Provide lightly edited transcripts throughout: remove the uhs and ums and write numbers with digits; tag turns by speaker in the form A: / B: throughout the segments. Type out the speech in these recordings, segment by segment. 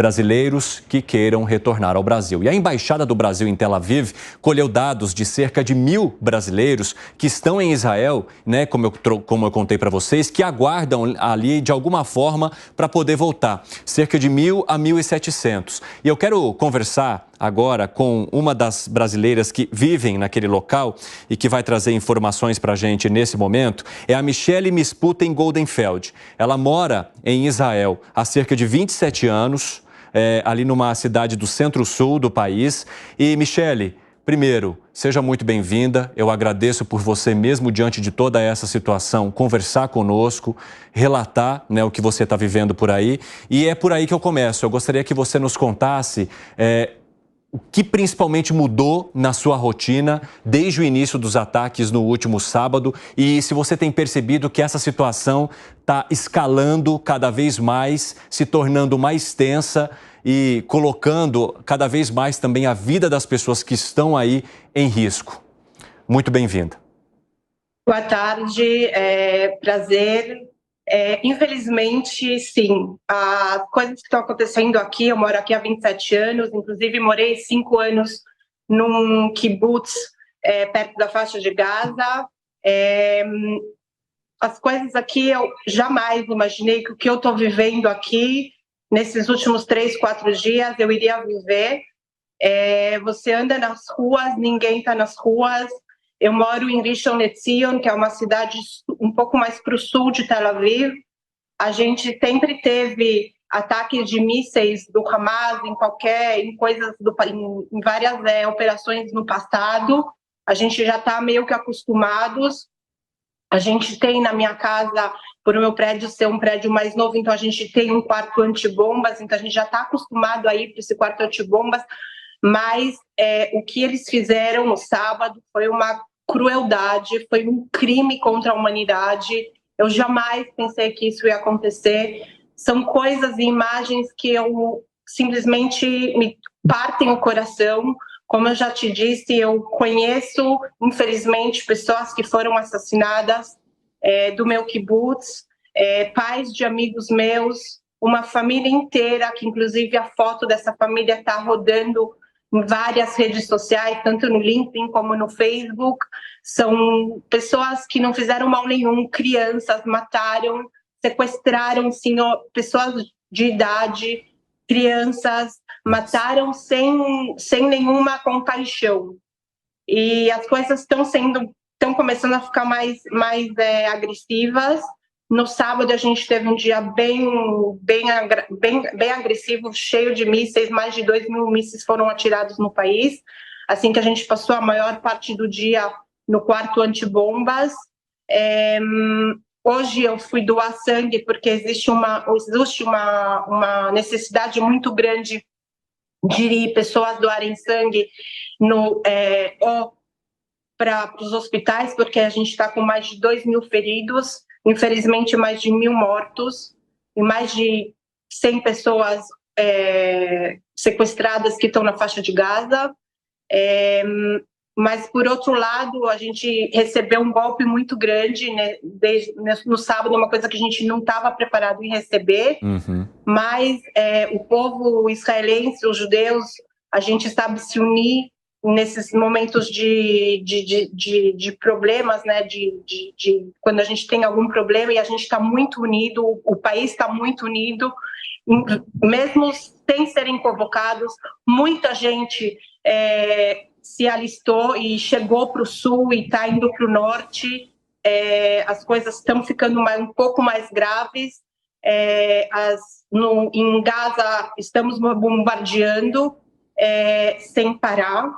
A: brasileiros que queiram retornar ao Brasil. E a Embaixada do Brasil em Tel Aviv colheu dados de cerca de 1.000 brasileiros que estão em Israel, né, como eu contei para vocês, que aguardam ali de alguma forma para poder voltar. Cerca de 1.000 a 1.700. E eu quero conversar agora com uma das brasileiras que vivem naquele local e que vai trazer informações para a gente nesse momento, é a Michele Misputen Goldenfeld. Ela mora em Israel há cerca de 27 anos, ali numa cidade do centro-sul do país. E, Michele, primeiro, seja muito bem-vinda. Eu agradeço por você, mesmo diante de toda essa situação, conversar conosco, relatar, né, o que você está vivendo por aí. E é por aí que eu começo. Eu gostaria que você nos contasse o que principalmente mudou na sua rotina desde o início dos ataques no último sábado e se você tem percebido que essa situação está escalando cada vez mais, se tornando mais tensa e colocando cada vez mais também a vida das pessoas que estão aí em risco. Muito bem-vinda.
B: Boa tarde, prazer. Infelizmente, sim, as coisas que estão acontecendo aqui, eu moro aqui há 27 anos, inclusive morei 5 anos num kibbutz perto da faixa de Gaza. As coisas aqui, eu jamais imaginei que o que eu estou vivendo aqui, nesses últimos 3, 4 dias, eu iria viver. Você anda nas ruas, ninguém está nas ruas. Eu moro em Rishon LeZion, que é uma cidade um pouco mais para o sul de Tel Aviv. A gente sempre teve ataques de mísseis do Hamas em várias operações no passado. A gente já está meio que acostumados. A gente tem na minha casa, por o meu prédio ser um prédio mais novo, então a gente tem um quarto antibombas, então a gente já está acostumado a ir para esse quarto antibombas. Mas o que eles fizeram no sábado foi uma crueldade, foi um crime contra a humanidade. Eu jamais pensei que isso ia acontecer. São coisas e imagens que eu simplesmente me partem o coração. Como eu já te disse, eu conheço, infelizmente, pessoas que foram assassinadas do meu kibbutz, pais de amigos meus, uma família inteira, que inclusive a foto dessa família está rodando em várias redes sociais, tanto no LinkedIn como no Facebook. São pessoas que não fizeram mal nenhum, crianças, mataram, sequestraram pessoas de idade, crianças, mataram sem nenhuma compaixão. E as coisas estão começando a ficar mais agressivas. No sábado a gente teve um dia bem agressivo, cheio de mísseis, mais de 2.000 mísseis foram atirados no país, assim que a gente passou a maior parte do dia no quarto antibombas. Hoje eu fui doar sangue porque existe uma necessidade muito grande de pessoas doarem sangue para os hospitais, porque a gente está com mais de 2.000 feridos, infelizmente mais de 1.000 mortos e mais de 100 pessoas sequestradas que estão na faixa de Gaza. Mas, por outro lado, a gente recebeu um golpe muito grande, né, no sábado, uma coisa que a gente não estava preparado em receber. Mas o povo israelense, os judeus, a gente sabe se unir nesses momentos de problemas, né, quando a gente tem algum problema, e a gente está muito unido, o país está muito unido, mesmo sem serem convocados. Muita gente se alistou e chegou para o sul e está indo para o norte. As coisas estão ficando um pouco mais graves. Em Gaza estamos bombardeando sem parar.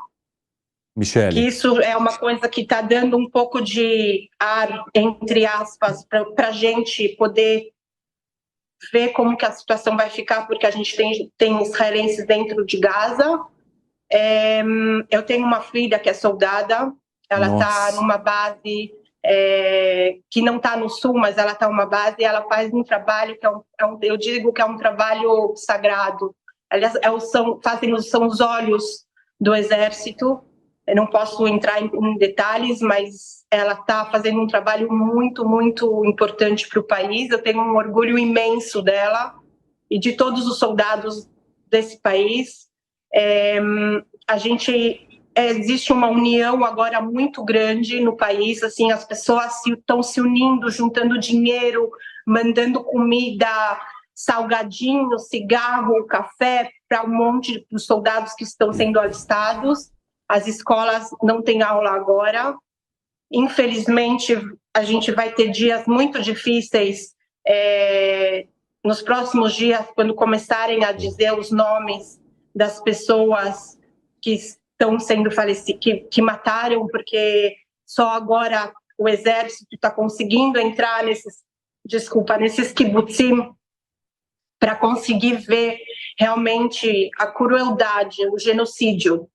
A: Michele.
B: Que isso é uma coisa que está dando um pouco de ar, entre aspas, para a gente poder ver como que a situação vai ficar, porque a gente tem israelenses dentro de Gaza. Eu tenho uma filha que é soldada, ela está numa base que não está no sul, mas ela está numa base e ela faz um trabalho que eu digo que é um trabalho sagrado. Aliás, são os olhos do exército. Eu não posso entrar em detalhes, mas ela está fazendo um trabalho muito, muito importante para o país. Eu tenho um orgulho imenso dela e de todos os soldados desse país. Existe uma união agora muito grande no país, assim, as pessoas estão se unindo, juntando dinheiro, mandando comida, salgadinho, cigarro, café para um monte de soldados que estão sendo alistados. As escolas não têm aula agora. Infelizmente, a gente vai ter dias muito difíceis nos próximos dias, quando começarem a dizer os nomes das pessoas que estão sendo falecidas, que mataram, porque só agora o exército está conseguindo entrar nesses kibbutzim para conseguir ver realmente a crueldade, o genocídio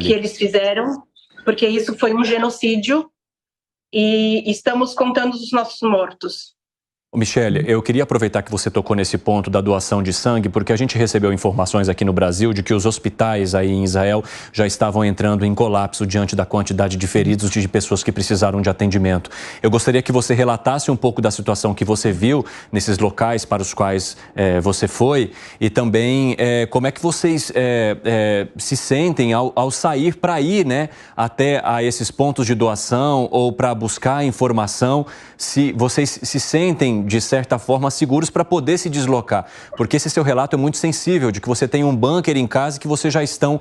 B: que eles fizeram, porque isso foi um genocídio e estamos contando os nossos mortos.
A: Michele, eu queria aproveitar que você tocou nesse ponto da doação de sangue, porque a gente recebeu informações aqui no Brasil de que os hospitais aí em Israel já estavam entrando em colapso diante da quantidade de feridos, de pessoas que precisaram de atendimento. Eu gostaria que você relatasse um pouco da situação que você viu nesses locais para os quais você foi e também como é que vocês se sentem ao sair para ir, né, até a esses pontos de doação ou para buscar informação, se vocês se sentem de certa forma, seguros para poder se deslocar. Porque esse seu relato é muito sensível, de que você tem um bunker em casa e que vocês já estão,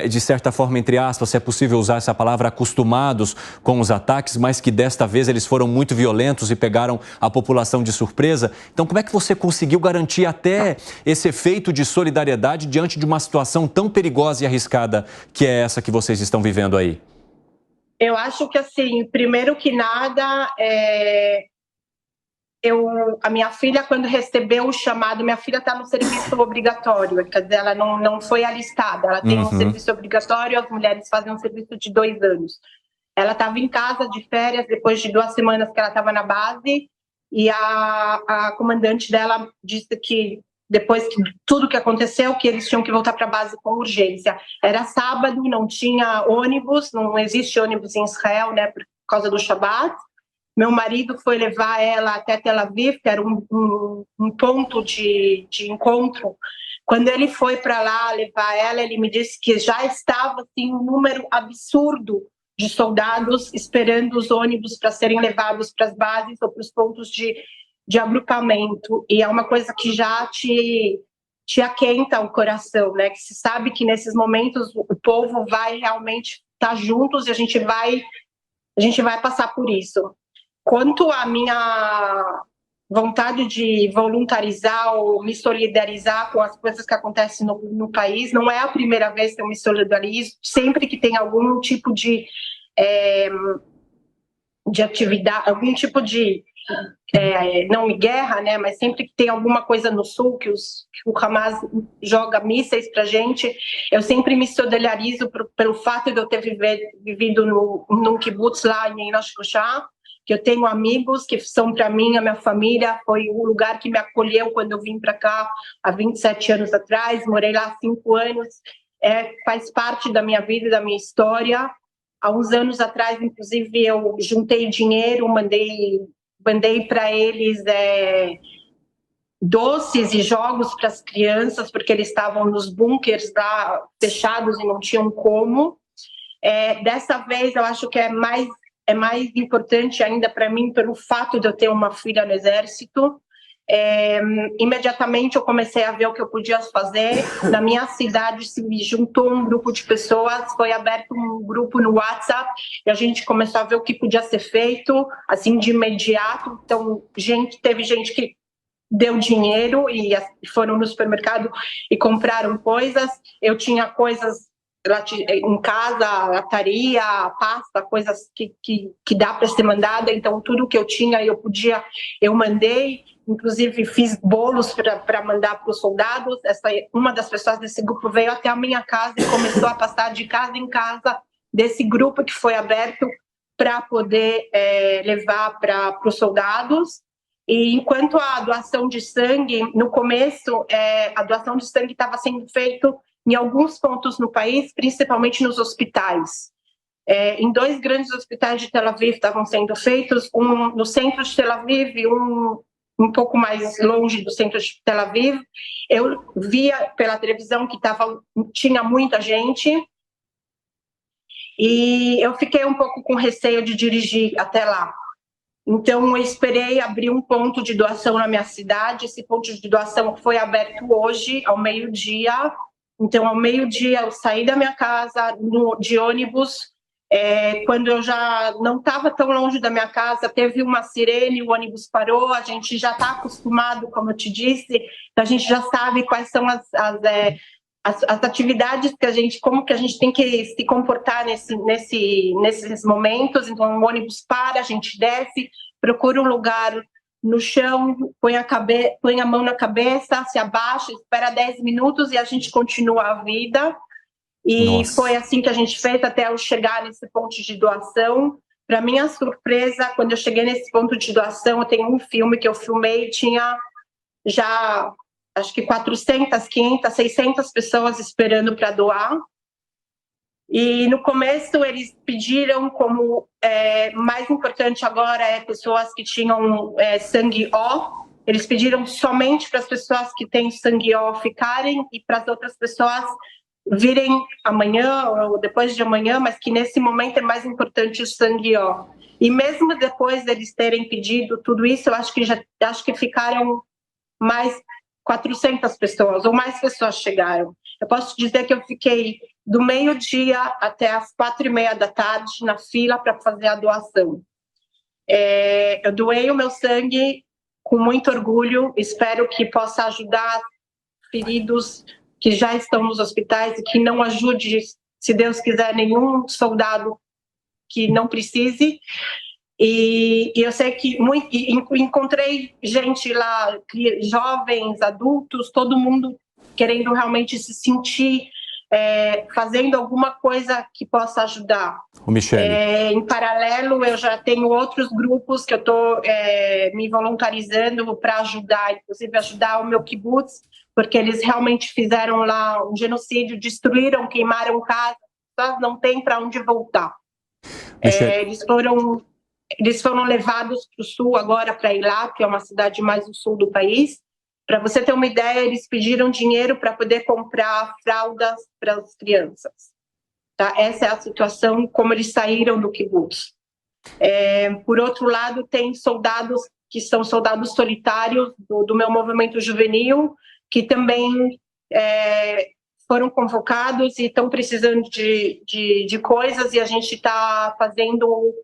A: de certa forma, entre aspas, se é possível usar essa palavra, acostumados com os ataques, mas que desta vez eles foram muito violentos e pegaram a população de surpresa. Então, como é que você conseguiu garantir até esse efeito de solidariedade diante de uma situação tão perigosa e arriscada que é essa que vocês estão vivendo aí?
B: Eu acho que, assim, primeiro que nada, a minha filha, quando recebeu o chamado, minha filha está no serviço obrigatório, quer dizer, ela não foi alistada, ela tem um serviço obrigatório, as mulheres fazem um serviço de 2 anos. Ela estava em casa de férias, depois de 2 semanas que ela estava na base, e a comandante dela disse que, depois de tudo que aconteceu, que eles tinham que voltar para a base com urgência. Era sábado, não tinha ônibus, não existe ônibus em Israel, né, por causa do Shabat. Meu marido foi levar ela até Tel Aviv, que era um ponto de encontro. Quando ele foi para lá levar ela, ele me disse que já estava assim, um número absurdo de soldados esperando os ônibus para serem levados para as bases ou para os pontos de agrupamento. E é uma coisa que já te aquenta o coração, né? Que se sabe que nesses momentos o povo vai realmente estar juntos e a gente vai passar por isso. Quanto à minha vontade de voluntarizar ou me solidarizar com as coisas que acontecem no país, não é a primeira vez que eu me solidarizo. Sempre que tem algum tipo de atividade, algum tipo de não guerra, né? Mas sempre que tem alguma coisa no sul que o Hamas joga mísseis para gente, eu sempre me solidarizo pelo fato de eu ter vivido num kibbutz lá em Rosh Hashanah, que eu tenho amigos que são para mim a minha família, foi o lugar que me acolheu quando eu vim para cá há 27 anos atrás, morei lá há 5 anos, faz parte da minha vida e da minha história. Há uns anos atrás, inclusive, eu juntei dinheiro, mandei para eles doces e jogos para as crianças, porque eles estavam nos bunkers lá fechados e não tinham como. Dessa vez, eu acho que é mais importante ainda para mim pelo fato de eu ter uma filha no exército. Imediatamente eu comecei a ver o que eu podia fazer. Na minha cidade se me juntou um grupo de pessoas, foi aberto um grupo no WhatsApp e a gente começou a ver o que podia ser feito, assim, de imediato. Então, teve gente que deu dinheiro e foram no supermercado e compraram coisas. Eu tinha coisas em casa, lataria, pasta, coisas que dá para ser mandada. Então, tudo que eu tinha, eu mandei. Inclusive, fiz bolos para mandar para os soldados. Uma das pessoas desse grupo veio até a minha casa e começou a passar de casa em casa desse grupo que foi aberto para poder levar para os soldados. E enquanto a doação de sangue, no começo, a doação de sangue estava sendo feita em alguns pontos no país, principalmente nos hospitais. Em 2 grandes hospitais de Tel Aviv estavam sendo feitos, um no centro de Tel Aviv e um um pouco mais longe do centro de Tel Aviv. Eu via pela televisão que tinha muita gente e eu fiquei um pouco com receio de dirigir até lá. Então, eu esperei abrir um ponto de doação na minha cidade. Esse ponto de doação foi aberto hoje, ao meio-dia. Então, ao meio-dia, eu saí da minha casa de ônibus. Quando eu já não estava tão longe da minha casa, teve uma sirene, o ônibus parou. A gente já está acostumado, como eu te disse, então a gente já sabe quais são as atividades como que a gente tem que se comportar nesses momentos. Então, o ônibus para, a gente desce, procura um lugar no chão, põe a mão na cabeça, se abaixa, espera 10 minutos e a gente continua a vida. E Nossa. Foi assim que a gente fez até eu chegar nesse ponto de doação. Para minha surpresa, quando eu cheguei nesse ponto de doação, eu tenho um filme que eu filmei, tinha já acho que 400, 500, 600 pessoas esperando para doar. E no começo eles pediram como mais importante agora pessoas que tinham sangue O. Eles pediram somente para as pessoas que têm sangue O ficarem e para as outras pessoas virem amanhã ou depois de amanhã, mas que nesse momento é mais importante o sangue O. E mesmo depois deles terem pedido tudo isso, eu acho que ficaram mais 400 pessoas, ou mais pessoas chegaram. Eu posso dizer que eu fiquei do meio-dia até as 4:30 da tarde na fila para fazer a doação. Eu doei o meu sangue com muito orgulho, espero que possa ajudar feridos que já estão nos hospitais e que não ajude, se Deus quiser, nenhum soldado que não precise. E eu sei que encontrei gente lá, jovens, adultos, todo mundo querendo realmente se sentir fazendo alguma coisa que possa ajudar. Em paralelo, eu já tenho outros grupos que eu estou me voluntarizando para ajudar, inclusive ajudar o meu kibbutz, porque eles realmente fizeram lá um genocídio, destruíram, queimaram casas, não tem para onde voltar. Eles foram levados para o sul agora, para Eilat, que é uma cidade mais no sul do país. Para você ter uma ideia, eles pediram dinheiro para poder comprar fraldas para as crianças. Tá? Essa é a situação, como eles saíram do kibbutz. Por outro lado, tem soldados que são soldados solitários do meu movimento juvenil, que também foram convocados e estão precisando de coisas, e a gente está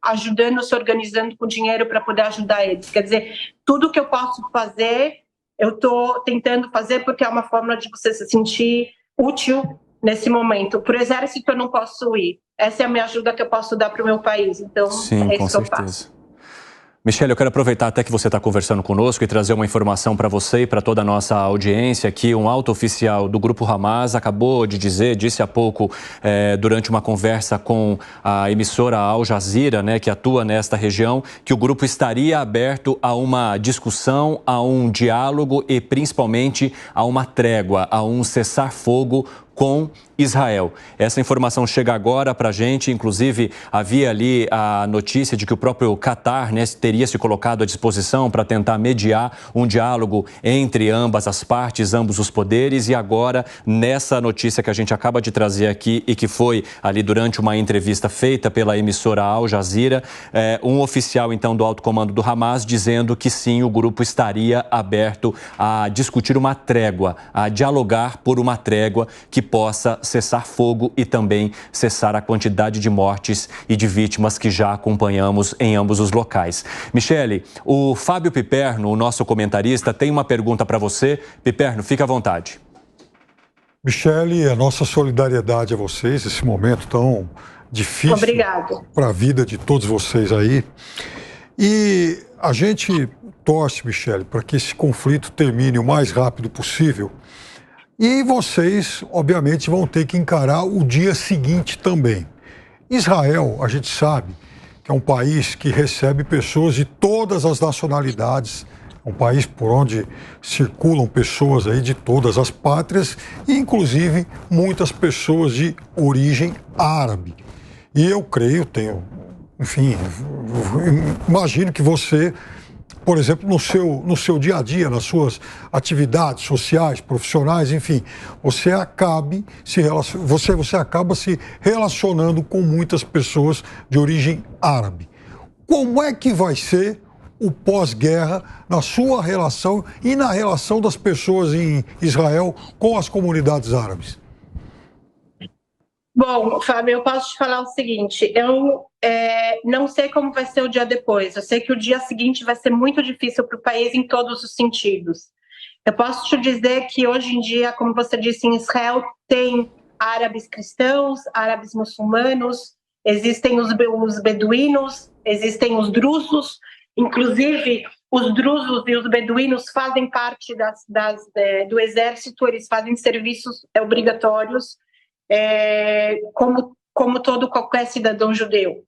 B: ajudando, se organizando com dinheiro para poder ajudar eles. Quer dizer, tudo que eu posso fazer, eu estou tentando fazer, porque é uma forma de você se sentir útil nesse momento. Para o exército eu não posso ir. Essa é a minha ajuda que eu posso dar para o meu país. Então,
A: sim,
B: é isso que eu faço.
A: Michele, eu quero aproveitar até que você está conversando conosco e trazer uma informação para você e para toda a nossa audiência, que um alto oficial do Grupo Hamas acabou de disse há pouco, durante uma conversa com a emissora Al Jazeera, né, que atua nesta região, que o grupo estaria aberto a uma discussão, a um diálogo e principalmente a uma trégua, a um cessar-fogo com Israel. Essa informação chega agora para a gente, inclusive havia ali a notícia de que o próprio Qatar, né, teria se colocado à disposição para tentar mediar um diálogo entre ambas as partes, ambos os poderes, e agora nessa notícia que a gente acaba de trazer aqui e que foi ali durante uma entrevista feita pela emissora Al Jazeera, um oficial então do alto comando do Hamas dizendo que sim, o grupo estaria aberto a discutir uma trégua, a dialogar por uma trégua que possa cessar fogo e também cessar a quantidade de mortes e de vítimas que já acompanhamos em ambos os locais. Michele, o Fábio Piperno, o nosso comentarista, tem uma pergunta para você. Piperno, fica à vontade.
C: Michele, a nossa solidariedade a vocês, esse momento tão difícil para a vida de todos vocês aí. E a gente torce, Michele, para que esse conflito termine o mais rápido possível. E vocês, obviamente, vão ter que encarar o dia seguinte também. Israel, a gente sabe que é um país que recebe pessoas de todas as nacionalidades, é um país por onde circulam pessoas aí de todas as pátrias, e inclusive muitas pessoas de origem árabe. E eu creio, imagino que você por exemplo, no seu dia a dia, nas suas atividades sociais, profissionais, enfim, você acaba se relacionando com muitas pessoas de origem árabe. Como é que vai ser o pós-guerra na sua relação e na relação das pessoas em Israel com as comunidades árabes?
B: Bom, Fábio, eu posso te falar o seguinte, eu não sei como vai ser o dia depois, eu sei que o dia seguinte vai ser muito difícil para o país em todos os sentidos. Eu posso te dizer que hoje em dia, como você disse, em Israel tem árabes cristãos, árabes muçulmanos, existem os beduínos, existem os drusos, inclusive os drusos e os beduínos fazem parte do exército, eles fazem serviços obrigatórios, como todo qualquer cidadão judeu.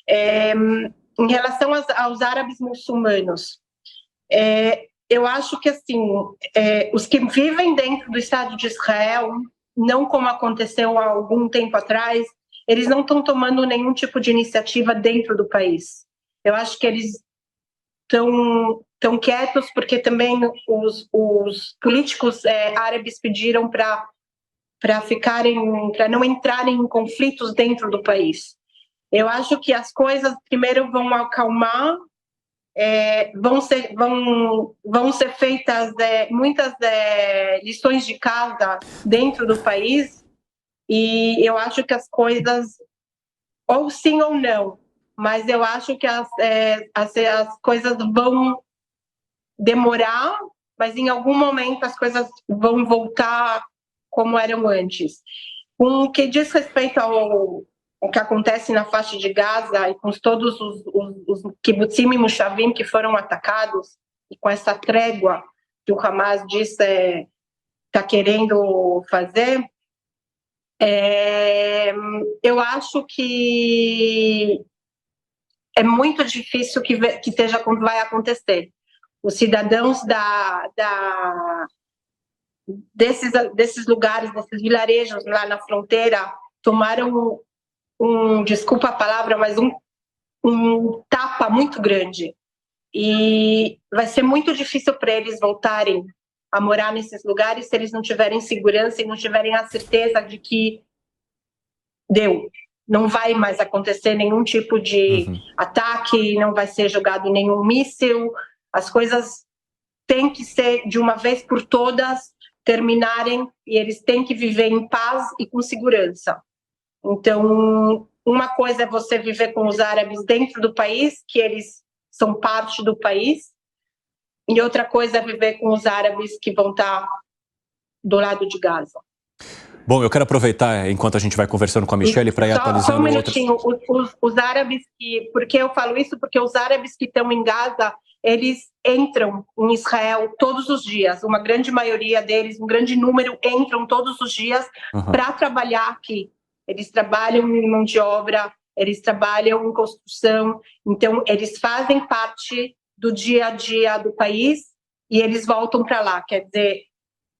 B: Em relação aos árabes muçulmanos, eu acho que assim, os que vivem dentro do Estado de Israel, não como aconteceu há algum tempo atrás, eles não estão tomando nenhum tipo de iniciativa dentro do país. Eu acho que eles estão quietos porque também os políticos árabes pediram para não entrarem em conflitos dentro do país. Eu acho que as coisas primeiro vão acalmar, vão ser feitas muitas lições de casa dentro do país, e eu acho que as coisas, ou sim ou não, mas eu acho que as coisas vão demorar, mas em algum momento as coisas vão voltar como eram antes. Com o que diz respeito ao que acontece na faixa de Gaza e com todos os kibbutzim e moshavim que foram atacados, e com essa trégua que o Hamas diz está querendo fazer, eu acho que é muito difícil que seja como vai acontecer. Os cidadãos desses lugares, desses vilarejos lá na fronteira, tomaram desculpa a palavra, mas um tapa muito grande. E vai ser muito difícil para eles voltarem a morar nesses lugares se eles não tiverem segurança e não tiverem a certeza de que não vai mais acontecer nenhum tipo de ataque, não vai ser jogado nenhum míssil. As coisas têm que ser, de uma vez por todas, terminarem, e eles têm que viver em paz e com segurança. Então, uma coisa é você viver com os árabes dentro do país, que eles são parte do país, e outra coisa é viver com os árabes que vão estar do lado de Gaza.
A: Bom, eu quero aproveitar, enquanto a gente vai conversando com a Michelle, para ir atualizando...
B: Só um minutinho, os árabes por que eu falo isso? Porque os árabes que estão em Gaza, eles entram em Israel todos os dias, uma grande maioria deles, um grande número, entram todos os dias para trabalhar aqui. Eles trabalham em mão de obra, eles trabalham em construção, então eles fazem parte do dia a dia do país e eles voltam para lá. Quer dizer,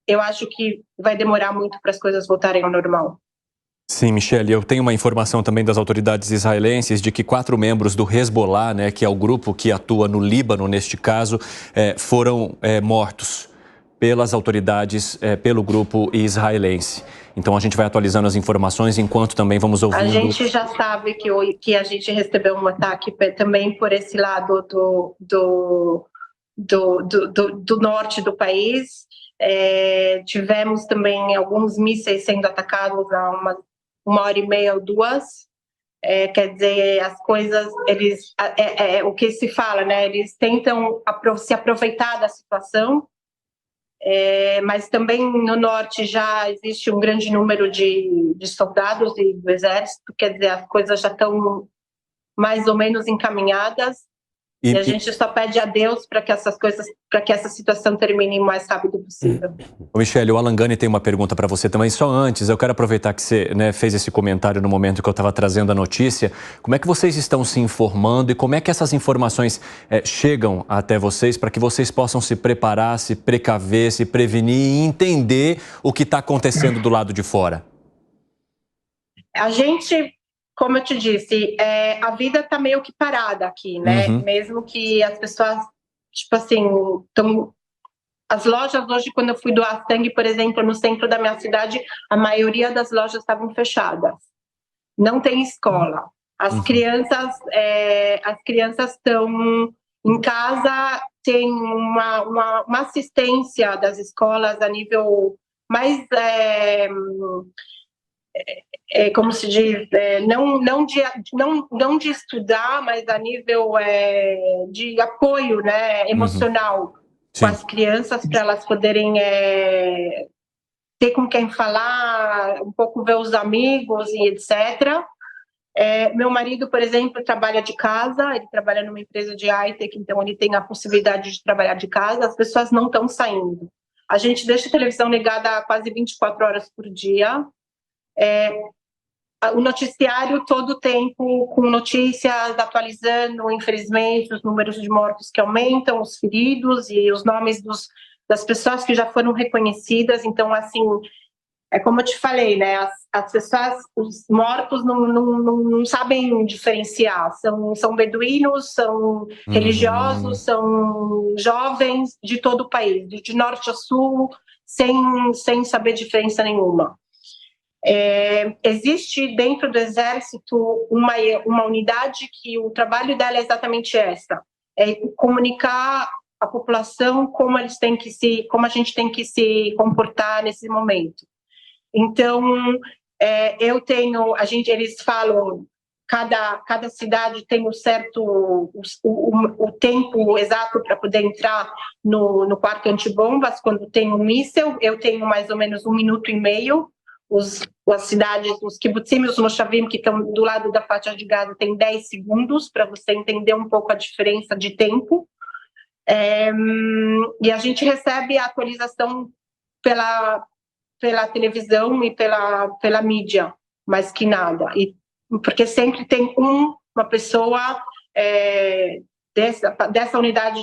B: eu acho que vai demorar muito para as coisas voltarem ao normal.
A: Sim, Michelle, eu tenho uma informação também das autoridades israelenses de que 4 membros do Hezbollah, né, que é o grupo que atua no Líbano neste caso, foram mortos pelas autoridades, pelo grupo israelense. Então a gente vai atualizando as informações enquanto também vamos ouvindo...
B: A gente já sabe que a gente recebeu um ataque também por esse lado do norte do país. Tivemos também alguns mísseis sendo atacados há 1h30 ou 2. Quer dizer, as coisas, o que se fala, né? Eles tentam se aproveitar da situação, mas também no norte já existe um grande número de soldados e do exército, quer dizer, as coisas já estão mais ou menos encaminhadas. E a gente só pede a Deus para que essa situação termine o mais rápido possível.
A: Michelle, o Alan Gani tem uma pergunta para você também. Só antes, eu quero aproveitar que você fez esse comentário no momento que eu estava trazendo a notícia. Como é que vocês estão se informando e como é que essas informações chegam até vocês para que vocês possam se preparar, se precaver, se prevenir e entender o que está acontecendo do lado de fora?
B: A gente... Como eu te disse, a vida está meio que parada aqui, né? Mesmo que as pessoas tipo assim, as lojas hoje, quando eu fui doar sangue, por exemplo, no centro da minha cidade, a maioria das lojas estavam fechadas. Não tem escola. As crianças estão em casa, tem uma assistência das escolas a nível mais, como se diz, não de estudar, mas a nível de apoio, né, emocional com as crianças, para elas poderem ter com quem falar, um pouco ver os amigos e etc. Meu marido, por exemplo, trabalha de casa, ele trabalha numa empresa de high-tech, então ele tem a possibilidade de trabalhar de casa, as pessoas não estão saindo. A gente deixa a televisão ligada quase 24 horas por dia. O noticiário todo o tempo com notícias atualizando, infelizmente, os números de mortos que aumentam, os feridos e os nomes das pessoas que já foram reconhecidas. Então, assim, é como eu te falei, né? As pessoas, os mortos não sabem diferenciar. São beduínos, são religiosos, são jovens de todo o país, de norte a sul, sem saber diferença nenhuma. Existe dentro do Exército uma unidade que o trabalho dela é exatamente essa: comunicar à população como a gente tem que se comportar nesse momento. Então, eles falam, cada cidade tem o tempo exato para poder entrar no quarto antibombas. Quando tem um míssil, eu tenho mais ou menos 1 minuto e meio. As cidades, os kibbutzim e os moshavim, que estão do lado da faixa de Gaza, tem 10 segundos, para você entender um pouco a diferença de tempo. E a gente recebe a atualização pela televisão e pela mídia, mais que nada. Porque sempre tem uma pessoa dessa unidade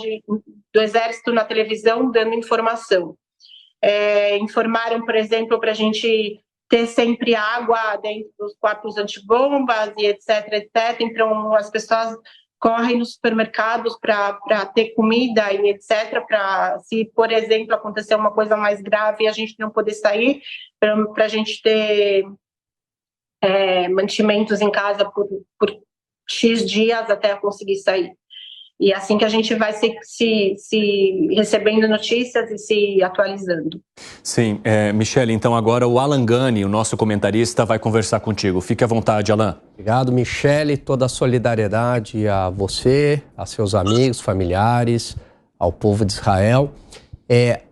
B: do Exército na televisão dando informação. Informaram, por exemplo, para a gente ter sempre água dentro dos quartos antibombas e etc, etc. Então, as pessoas correm nos supermercados para ter comida e etc, para, se, por exemplo, acontecer uma coisa mais grave e a gente não poder sair, para a gente ter mantimentos em casa por X dias até conseguir sair. E assim que a gente vai se recebendo notícias e se atualizando.
A: Sim, Michele, então agora o Alan Gani, o nosso comentarista, vai conversar contigo. Fique à vontade, Alan.
D: Obrigado, Michele. Toda a solidariedade a você, a seus amigos, familiares, ao povo de Israel.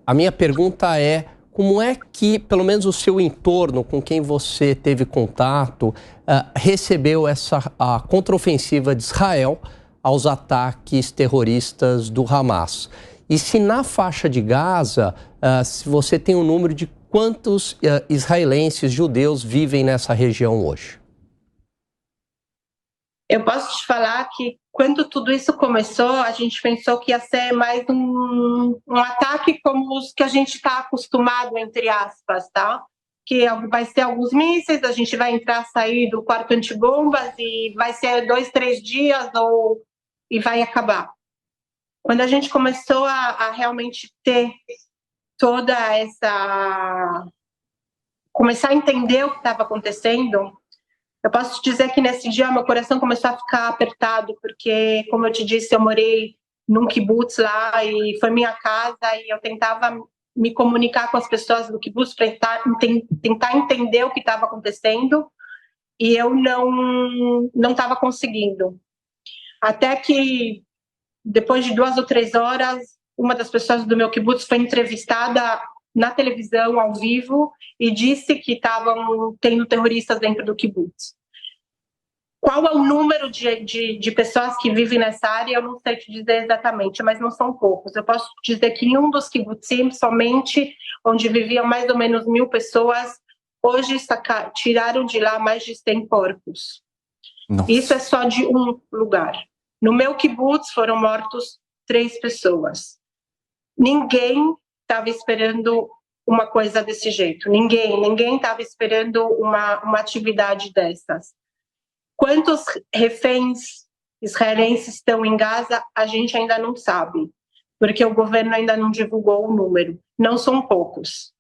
D: A minha pergunta é: como é que, pelo menos o seu entorno, com quem você teve contato, recebeu a contraofensiva de Israel aos ataques terroristas do Hamas? E se na faixa de Gaza, se você tem um número de quantos israelenses, judeus, vivem nessa região hoje?
B: Eu posso te falar que quando tudo isso começou, a gente pensou que ia ser mais um ataque como os que a gente está acostumado, entre aspas, tá? Que vai ser alguns mísseis, a gente vai entrar, sair do quarto antibombas e vai ser 2, 3 dias e vai acabar. Quando a gente começou a realmente ter toda essa... começar a entender o que estava acontecendo, eu posso te dizer que nesse dia meu coração começou a ficar apertado, porque, como eu te disse, eu morei num kibutz lá e foi minha casa e eu tentava me comunicar com as pessoas do kibutz para tentar entender o que estava acontecendo e eu não estava conseguindo. Até que, depois de 2 ou 3 horas, uma das pessoas do meu kibutz foi entrevistada na televisão, ao vivo, e disse que estavam tendo terroristas dentro do kibutz. Qual é o número de pessoas que vivem nessa área? Eu não sei te dizer exatamente, mas não são poucos. Eu posso dizer que em um dos kibbutzim, somente, onde viviam mais ou menos 1.000 pessoas, hoje tiraram de lá mais de 100 corpos. Nossa. Isso é só de um lugar. No meu kibutz foram mortos 3 pessoas. Ninguém estava esperando uma coisa desse jeito. Ninguém estava esperando uma atividade dessas. Quantos reféns israelenses estão em Gaza, a gente ainda não sabe. porque o governo ainda não divulgou o número. Não são poucos.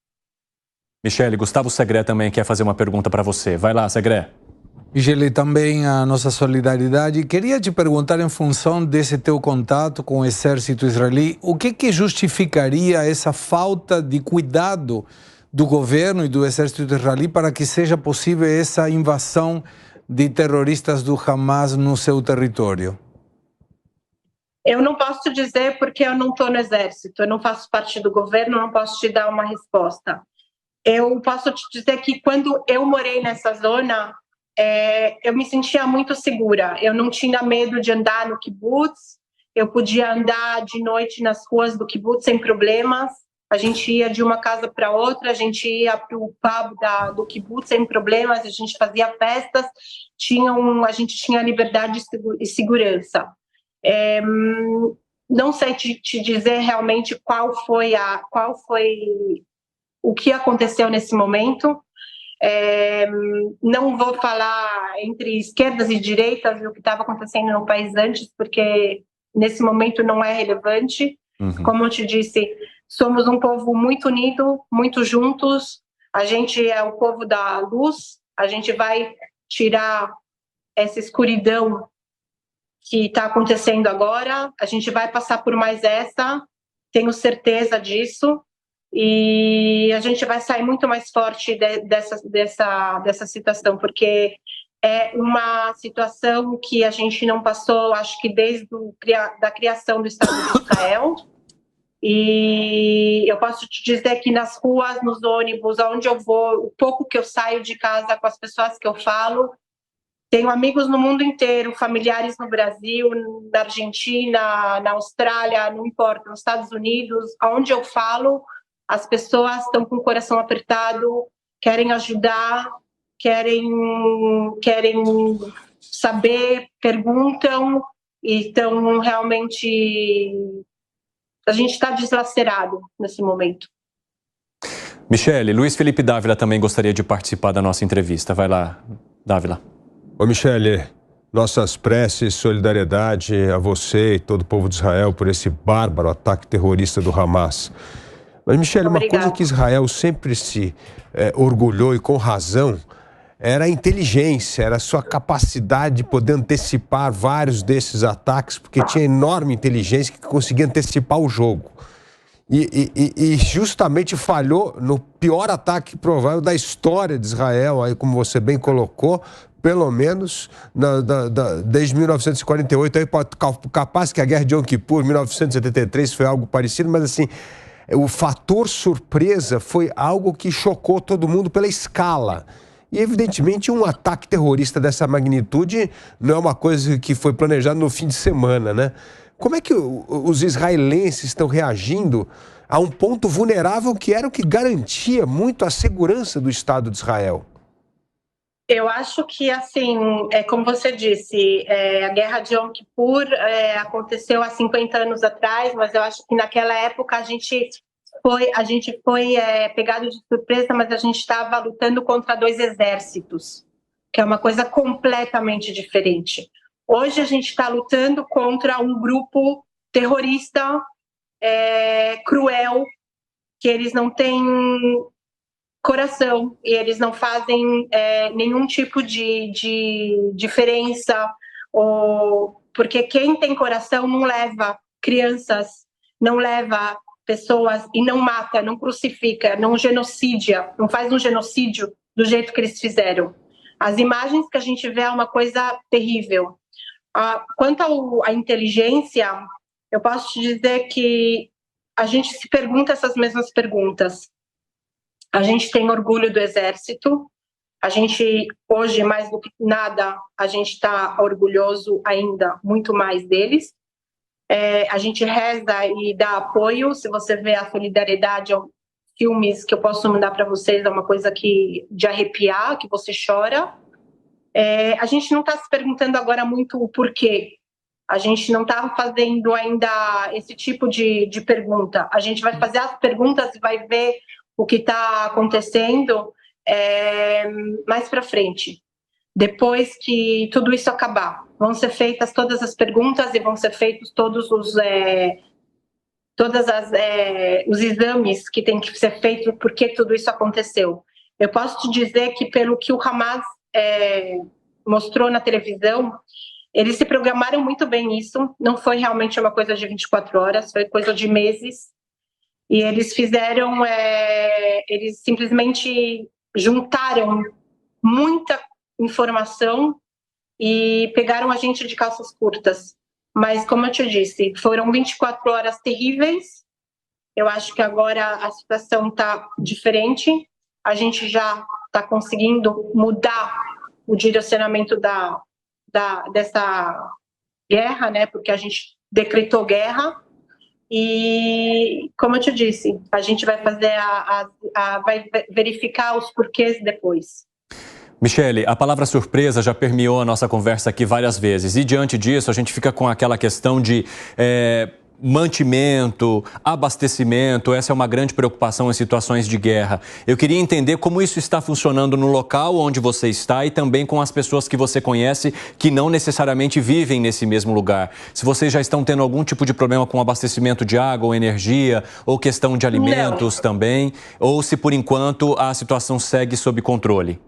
A: Michele, Gustavo Segré também quer fazer uma pergunta para você. Vai lá, Segré.
E: Michele, também a nossa solidariedade. Queria te perguntar, em função desse teu contato com o exército israelí, o que justificaria essa falta de cuidado do governo e do exército israelí para que seja possível essa invasão de terroristas do Hamas no seu território?
B: Eu não posso te dizer porque eu não estou no exército, eu não faço parte do governo, não posso te dar uma resposta. Eu posso te dizer que quando eu morei nessa zona, eu me sentia muito segura. Eu não tinha medo de andar no kibbutz, eu podia andar de noite nas ruas do kibbutz sem problemas. A gente ia de uma casa para outra, a gente ia para o pub do kibbutz sem problemas, a gente fazia festas, a gente tinha liberdade e segurança. Não sei te dizer realmente qual foi o que aconteceu nesse momento. Não vou falar entre esquerdas e direitas o que estava acontecendo no país antes, porque nesse momento não é relevante. Como eu te disse, somos um povo muito unido, muito juntos. A gente é o povo da luz. A gente vai tirar essa escuridão que está acontecendo agora. A gente vai passar por mais essa, tenho certeza disso. E a gente vai sair muito mais forte dessa situação, porque é uma situação que a gente não passou, acho que desde da criação do Estado de Israel. E eu posso te dizer que nas ruas, nos ônibus, aonde eu vou, o pouco que eu saio de casa, com as pessoas que eu falo, tenho amigos no mundo inteiro, familiares no Brasil, na Argentina, na Austrália, não importa, nos Estados Unidos, aonde eu falo, as pessoas estão com o coração apertado, querem ajudar, querem saber, perguntam, e estão realmente... A gente está deslacerado nesse momento.
A: Michele, Luiz Felipe Dávila também gostaria de participar da nossa entrevista. Vai lá, Dávila.
F: Ô Michele, nossas preces, solidariedade a você e todo o povo de Israel por esse bárbaro ataque terrorista do Hamas. Mas, Michele, uma coisa que Israel sempre se orgulhou, e com razão, era a inteligência, era a sua capacidade de poder antecipar vários desses ataques, porque tinha enorme inteligência que conseguia antecipar o jogo. E justamente falhou no pior ataque provável da história de Israel, aí como você bem colocou, pelo menos desde 1948, aí, capaz que a Guerra de Yom Kippur, 1973, foi algo parecido, mas assim... O fator surpresa foi algo que chocou todo mundo pela escala. E, evidentemente, um ataque terrorista dessa magnitude não é uma coisa que foi planejada no fim de semana, né? Como é que os israelenses estão reagindo a um ponto vulnerável que era o que garantia muito a segurança do Estado de Israel?
B: Eu acho que, assim, como você disse, a Guerra de Yom Kippur aconteceu há 50 anos atrás, mas eu acho que naquela época a gente foi pegado de surpresa, mas a gente estava lutando contra dois exércitos, que é uma coisa completamente diferente. Hoje a gente está lutando contra um grupo terrorista cruel, que eles não têm coração e eles não fazem nenhum tipo de diferença, porque quem tem coração não leva crianças, não leva pessoas e não mata, não crucifica, não genocidia, não faz um genocídio do jeito que eles fizeram. As imagens que a gente vê é uma coisa terrível. Quanto à inteligência, eu posso te dizer que a gente se pergunta essas mesmas perguntas. A gente tem orgulho do exército, a gente, hoje, mais do que nada, a gente está orgulhoso ainda muito mais deles. A gente reza e dá apoio. Se você vê a solidariedade, filmes que eu posso mandar para vocês, é uma coisa de arrepiar, que você chora. A gente não está se perguntando agora muito o porquê. A gente não está fazendo ainda esse tipo de pergunta. A gente vai fazer as perguntas e vai ver o que está acontecendo mais para frente. Depois que tudo isso acabar, vão ser feitas todas as perguntas e vão ser feitos todos os exames que tem que ser feitos, por que tudo isso aconteceu. Eu posso te dizer que pelo que o Hamas mostrou na televisão, eles se programaram muito bem nisso, não foi realmente uma coisa de 24 horas, foi coisa de meses, e eles fizeram, eles simplesmente juntaram muita informação e pegaram a gente de calças curtas. Mas, como eu te disse, foram 24 horas terríveis. Eu acho que agora a situação está diferente. A gente já está conseguindo mudar o direcionamento dessa guerra, né? Porque a gente decretou guerra. E, como eu te disse, a gente vai fazer vai verificar os porquês depois.
A: Michele, a palavra surpresa já permeou a nossa conversa aqui várias vezes. E diante disso, a gente fica com aquela questão de mantimento, abastecimento. Essa é uma grande preocupação em situações de guerra. Eu queria entender como isso está funcionando no local onde você está e também com as pessoas que você conhece que não necessariamente vivem nesse mesmo lugar. Se vocês já estão tendo algum tipo de problema com abastecimento de água ou energia, ou questão de alimentos também, ou se por enquanto a situação segue sob controle.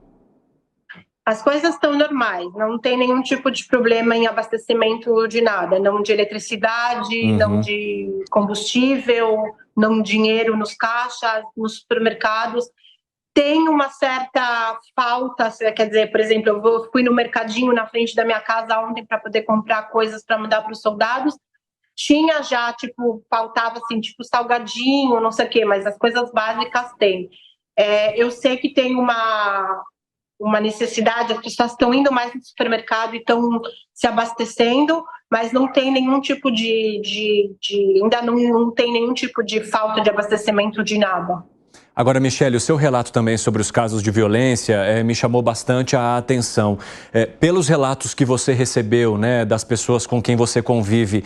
B: As coisas estão normais, não tem nenhum tipo de problema em abastecimento de nada, não de eletricidade, não de combustível, não dinheiro nos caixas, nos supermercados. Tem uma certa falta, quer dizer, por exemplo, eu fui no mercadinho na frente da minha casa ontem para poder comprar coisas para mandar para os soldados. Tinha já, faltava assim, salgadinho, não sei o quê, mas as coisas básicas tem. Eu sei que tem uma necessidade, as pessoas estão indo mais no supermercado e estão se abastecendo, mas não tem nenhum tipo ainda não tem nenhum tipo de falta de abastecimento de nada.
A: Agora, Michele, o seu relato também sobre os casos de violência me chamou bastante a atenção. Pelos relatos que você recebeu, né, das pessoas com quem você convive,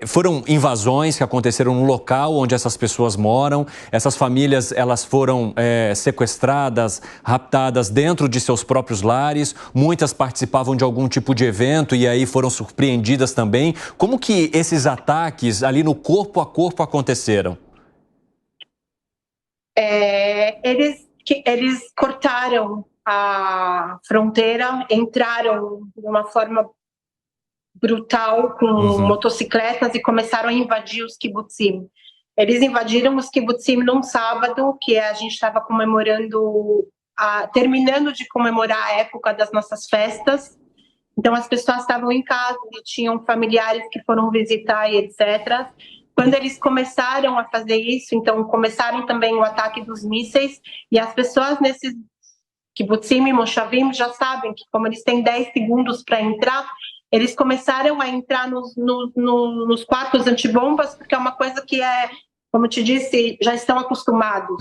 A: foram invasões que aconteceram no local onde essas pessoas moram. Essas famílias, elas foram sequestradas, raptadas dentro de seus próprios lares. Muitas participavam de algum tipo de evento e aí foram surpreendidas também. Como que esses ataques ali no corpo a corpo aconteceram?
B: Eles cortaram a fronteira, entraram de uma forma brutal com motocicletas e começaram a invadir os kibbutzim. Eles invadiram os kibbutzim num sábado, que a gente estava comemorando, terminando de comemorar a época das nossas festas. Então as pessoas estavam em casa e tinham familiares que foram visitar e etc. Quando eles começaram a fazer isso, então começaram também o ataque dos mísseis e as pessoas nesses kibbutzim e moshavim já sabem que como eles têm 10 segundos para entrar, eles começaram a entrar nos quartos antibombas, porque é uma coisa que como eu te disse, já estão acostumados.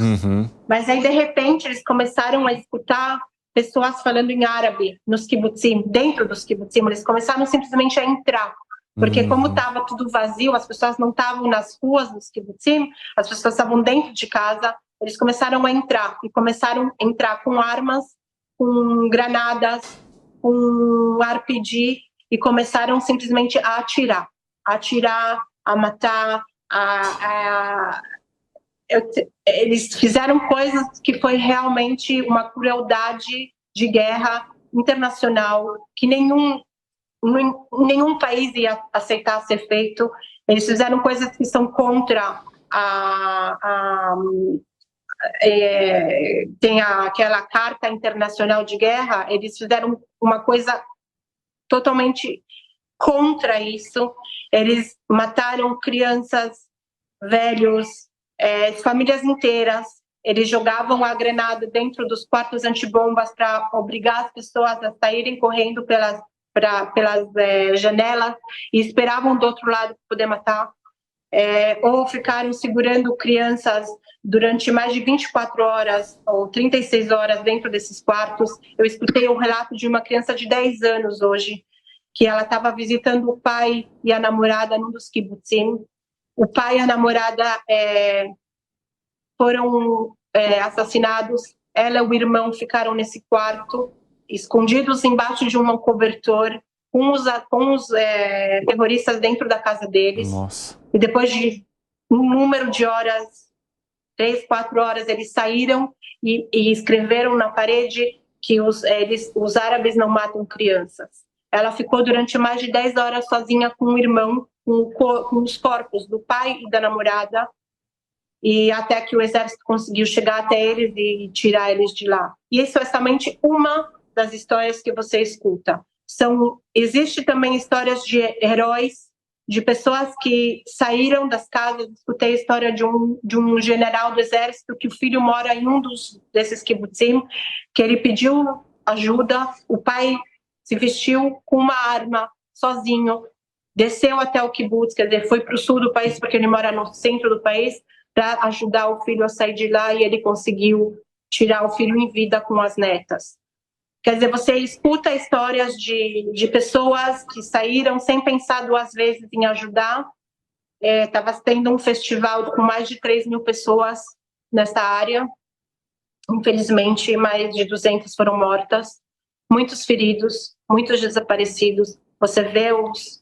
B: Mas aí, de repente, eles começaram a escutar pessoas falando em árabe nos kibbutzim, dentro dos kibbutzim. Eles começaram simplesmente a entrar. Porque como estava tudo vazio, as pessoas não estavam nas ruas dos kibbutzim, as pessoas estavam dentro de casa, eles começaram a entrar. E começaram a entrar com armas, com granadas, com RPG, e começaram simplesmente a atirar, a matar, eles fizeram coisas que foi realmente uma crueldade de guerra internacional que nenhum país ia aceitar ser feito. Eles fizeram coisas que são contra tem aquela Carta Internacional de Guerra. Eles fizeram uma coisa totalmente contra isso. Eles mataram crianças, velhos, famílias inteiras. Eles jogavam a granada dentro dos quartos antibombas para obrigar as pessoas a saírem correndo pelas janelas e esperavam do outro lado para poder matar. Ou ficaram segurando crianças durante mais de 24 horas ou 36 horas dentro desses quartos. Eu escutei o relato de uma criança de 10 anos hoje, que ela estava visitando o pai e a namorada num dos kibbutzim. O pai e a namorada foram assassinados. Ela e o irmão ficaram nesse quarto, escondidos embaixo de um cobertor, com os terroristas dentro da casa deles.
A: Nossa.
B: E depois de um número de horas, 3, 4 horas, eles saíram e escreveram na parede que os árabes não matam crianças. Ela ficou durante mais de 10 horas sozinha com o irmão, com os corpos do pai e da namorada, e até que o exército conseguiu chegar até eles e tirar eles de lá. E isso é somente uma das histórias que você escuta. Existe também histórias de heróis, de pessoas que saíram das casas. Escutei a história de um general do exército que o filho mora em um desses kibbutzim, que ele pediu ajuda, o pai se vestiu com uma arma, sozinho, desceu até o kibbutz, quer dizer, foi para o sul do país, porque ele mora no centro do país, para ajudar o filho a sair de lá, e ele conseguiu tirar o filho em vida com as netas. Quer dizer, você escuta histórias de pessoas que saíram sem pensar 2 vezes em ajudar. Estava tendo um festival com mais de 3.000 pessoas nessa área. Infelizmente, mais de 200 foram mortas, muitos feridos, muitos desaparecidos. Você vê os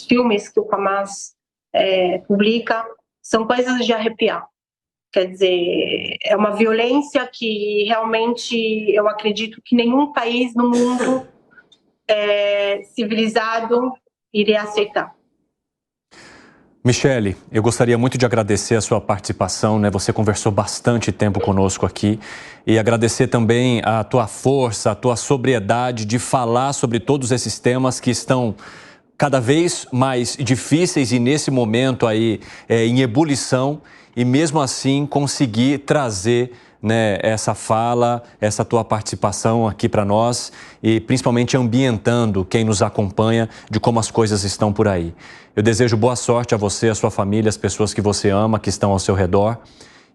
B: filmes que o Hamas publica, são coisas de arrepiar. Quer dizer, é uma violência que realmente eu acredito que nenhum país no mundo civilizado iria aceitar.
A: Michele, eu gostaria muito de agradecer a sua participação, né? Você conversou bastante tempo conosco aqui, e agradecer também a tua força, a tua sobriedade de falar sobre todos esses temas que estão cada vez mais difíceis e nesse momento aí em ebulição, e mesmo assim conseguir trazer, né, essa fala, essa tua participação aqui para nós, e principalmente ambientando quem nos acompanha de como as coisas estão por aí. Eu desejo boa sorte a você, a sua família, as pessoas que você ama, que estão ao seu redor,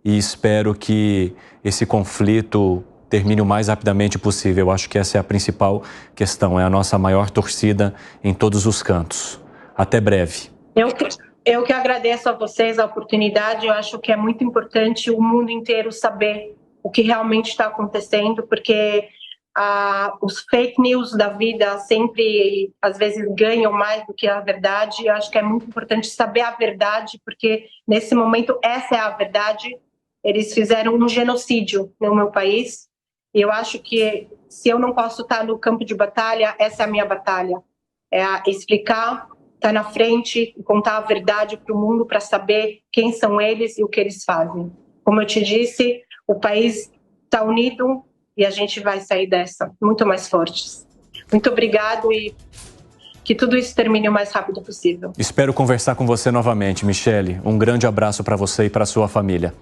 A: e espero que esse conflito termine o mais rapidamente possível. Eu acho que essa é a principal questão, é a nossa maior torcida em todos os cantos. Até breve.
B: Eu que agradeço a vocês a oportunidade. Eu acho que é muito importante o mundo inteiro saber o que realmente está acontecendo, porque os fake news da vida sempre, às vezes, ganham mais do que a verdade. Eu acho que é muito importante saber a verdade, porque nesse momento essa é a verdade. Eles fizeram um genocídio no meu país, e eu acho que se eu não posso estar no campo de batalha, essa é a minha batalha. É explicar, estar na frente e contar a verdade para o mundo, para saber quem são eles e o que eles fazem. Como eu te disse, o país está unido e a gente vai sair dessa muito mais fortes. Muito obrigado, e que tudo isso termine o mais rápido possível.
A: Espero conversar com você novamente, Michele. Um grande abraço para você e para a sua família.